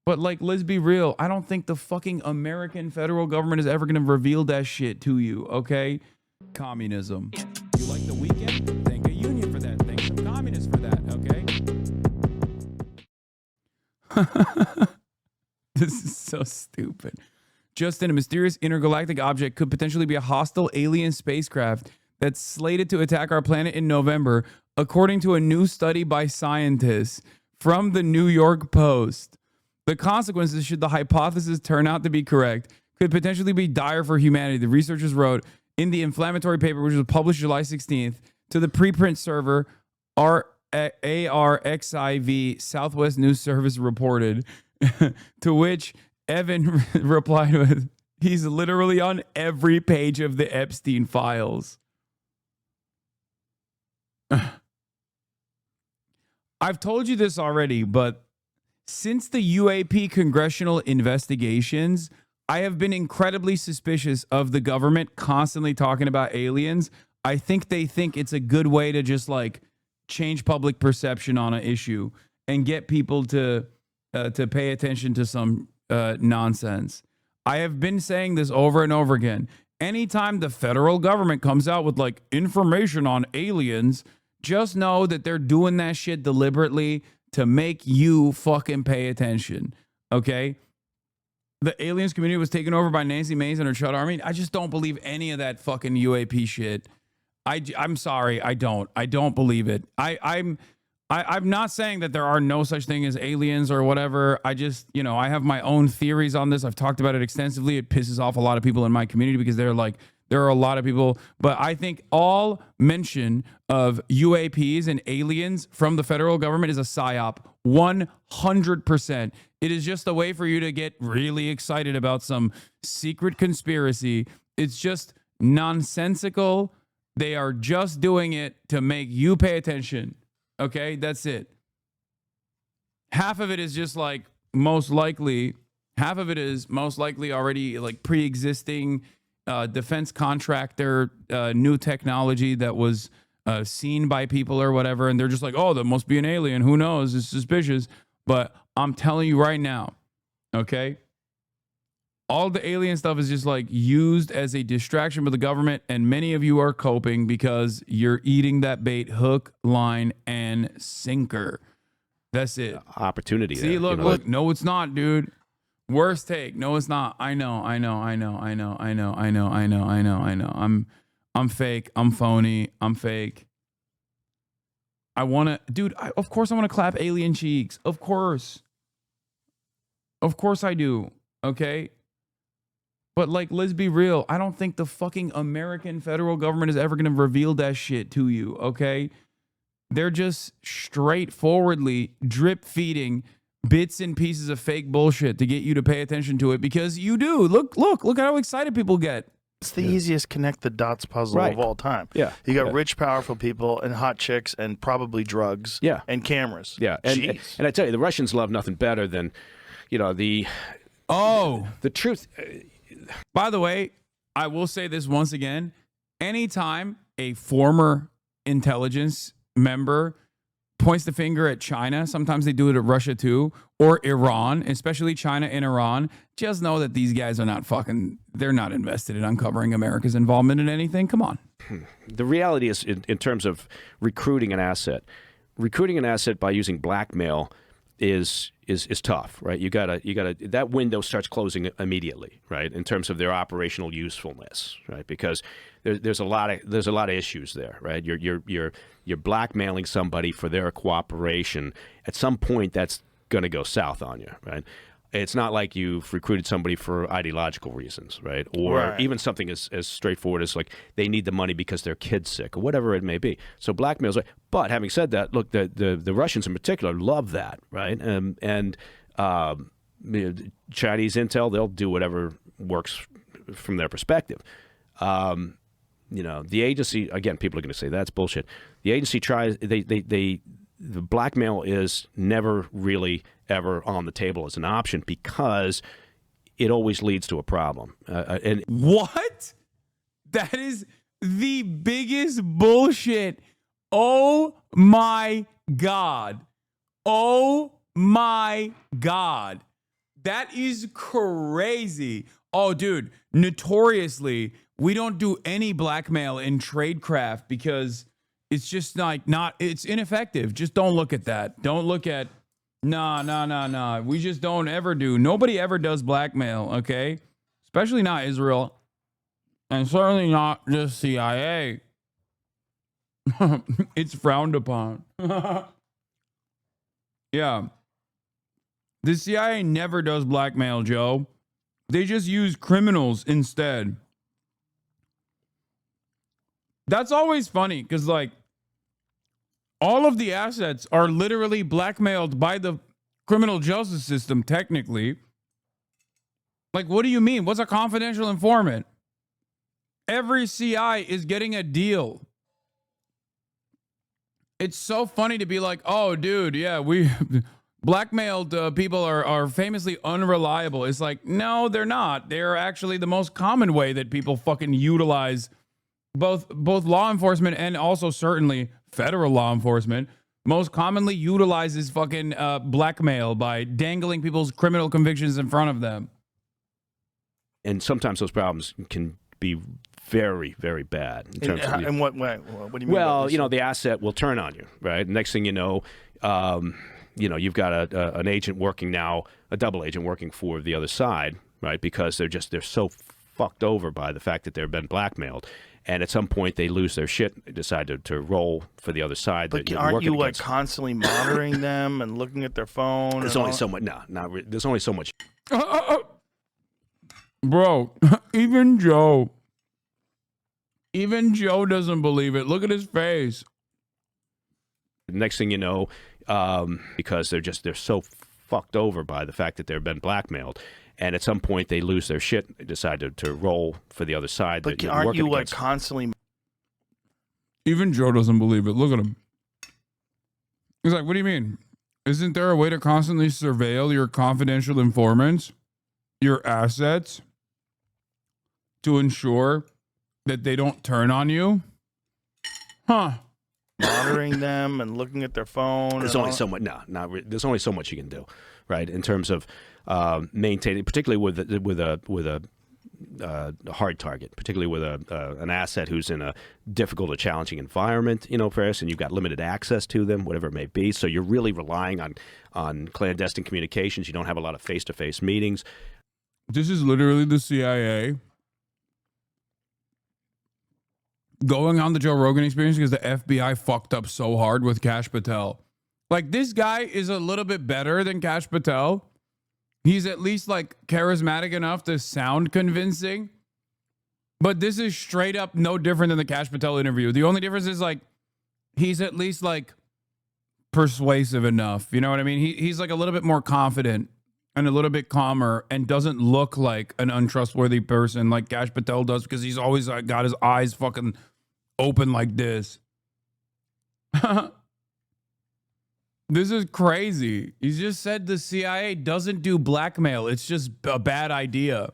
But like, let's be real. I don't think the fucking American federal government is ever going to reveal that shit to you. Okay, communism. You like the weekend? Thank a union for that. Thank some communists for that. Okay. This is so stupid. Justin, a mysterious intergalactic object could potentially be a hostile alien spacecraft that's slated to attack our planet in November, according to a new study by scientists from the New York Post. The consequences, should the hypothesis turn out to be correct, could potentially be dire for humanity, the researchers wrote in the inflammatory paper, which was published July 16th, to the preprint server ARXIV Southwest News Service reported, to which Evan replied with, he's literally on every page of the Epstein files. I've told you this already, but since the UAP congressional investigations, I have been incredibly suspicious of the government constantly talking about aliens. I think they think it's a good way to just like change public perception on an issue and get people to pay attention to some nonsense. I have been saying this over and over again. Anytime the federal government comes out with like information on aliens, just know that they're doing that shit deliberately to make you fucking pay attention. Okay? The aliens community was taken over by Nancy Mace and her Chud Army. I just don't believe any of that fucking UAP shit. I'm sorry, I don't believe it. I'm not saying that there are no such thing as aliens or whatever. I just, I have my own theories on this. I've talked about it extensively. It pisses off a lot of people in my community because they're like, there are a lot of people, but I think all mention of UAPs and aliens from the federal government is a psyop. 100%. It is just a way for you to get really excited about some secret conspiracy. It's just nonsensical. They are just doing it to make you pay attention. Okay, that's it. Half of it is just like most likely already like pre-existing defense contractor, new technology that was seen by people or whatever. And they're just like, oh, that must be an alien. Who knows? It's suspicious. But I'm telling you right now, okay, all the alien stuff is just like used as a distraction for the government. And many of you are coping because you're eating that bait hook, line, and sinker. That's it. Opportunity. See, there, look. No, it's not, dude. Worst take. No, it's not. I know. I'm fake. I'm phony. I'm fake. Of course I want to clap alien cheeks. Of course I do. Okay. But like, let's be real. I don't think the fucking American federal government is ever going to reveal that shit to you. Okay. They're just straightforwardly drip feeding bits and pieces of fake bullshit to get you to pay attention to it because you do. Look at how excited people get. It's the easiest connect the dots puzzle of all time. Yeah. You got rich, powerful people and hot chicks and probably drugs and cameras. Yeah. And I tell you, the Russians love nothing better than, the truth. By the way, I will say this once again. Anytime a former intelligence member points the finger at China, sometimes they do it at Russia too, or Iran, especially China and Iran, just know that these guys are not they're not invested in uncovering America's involvement in anything. Come on. The reality is, in terms of recruiting an asset by using blackmail is tough, right? You gotta that window starts closing immediately, right? In terms of their operational usefulness, right? Because there's a lot of issues there, right? You're blackmailing somebody for their cooperation. At some point, that's going to go south on you, right? It's not like you've recruited somebody for ideological reasons, right? Or even something as straightforward as like they need the money because their kid's sick or whatever it may be. So blackmail's right. But having said that, look, the Russians in particular love that, right? And Chinese intel, they'll do whatever works from their perspective. The agency, again, people are going to say that's bullshit. The agency tries, the blackmail is never really ever on the table as an option because it always leads to a problem. And what? That is the biggest bullshit. Oh my God. Oh my God. That is crazy. Oh, dude, notoriously, we don't do any blackmail in tradecraft because it's just like it's ineffective. Just don't look at that. Don't look at, nah. We just don't ever do. Nobody ever does blackmail, okay? Especially not Israel. And certainly not just CIA. It's frowned upon. Yeah. The CIA never does blackmail, Joe. They just use criminals instead. That's always funny because, like, all of the assets are literally blackmailed by the criminal justice system, technically. Like, what do you mean? What's a confidential informant? Every CI is getting a deal. It's so funny to be like, oh, dude, yeah, we blackmailed people are famously unreliable. It's like, no, they're not. They're actually the most common way that people fucking utilize both law enforcement and also certainly federal law enforcement most commonly utilizes fucking blackmail by dangling people's criminal convictions in front of them. And sometimes those problems can be very, very bad. In terms of in what way? What do you mean? Well, the asset will turn on you, right? Next thing you know, you've got an agent working now, a double agent working for the other side, right? Because they're so fucked over by the fact that they've been blackmailed. And at some point, they lose their shit. They decide to roll for the other side. But aren't you like constantly monitoring them and looking at their phone? There's only so much. No, not really. There's only so much. Bro, even Joe doesn't believe it. Look at his face. Next thing you know, because they're so fucked over by the fact that they've been blackmailed. And at some point, they lose their shit. They decide to roll for the other side. But aren't you like constantly? Even Joe doesn't believe it. Look at him. He's like, what do you mean? Isn't there a way to constantly surveil your confidential informants, your assets, to ensure that they don't turn on you? Huh. Monitoring them and looking at their phone. There's only so much. No, not really. There's only so much you can do, right? In terms of maintaining, particularly with a hard target, particularly with an asset who's in a difficult or challenging environment, for us, and you've got limited access to them, whatever it may be. So you're really relying on clandestine communications. You don't have a lot of face-to-face meetings. This is literally the CIA going on the Joe Rogan Experience because the FBI fucked up so hard with Kash Patel. Like, this guy is a little bit better than Kash Patel. He's at least like charismatic enough to sound convincing. But this is straight up no different than the Kash Patel interview. The only difference is like he's at least like persuasive enough. You know what I mean? He's like a little bit more confident and a little bit calmer and doesn't look like an untrustworthy person like Kash Patel does because he's always got his eyes fucking open like this. This is crazy. He just said the CIA doesn't do blackmail. It's just a bad idea.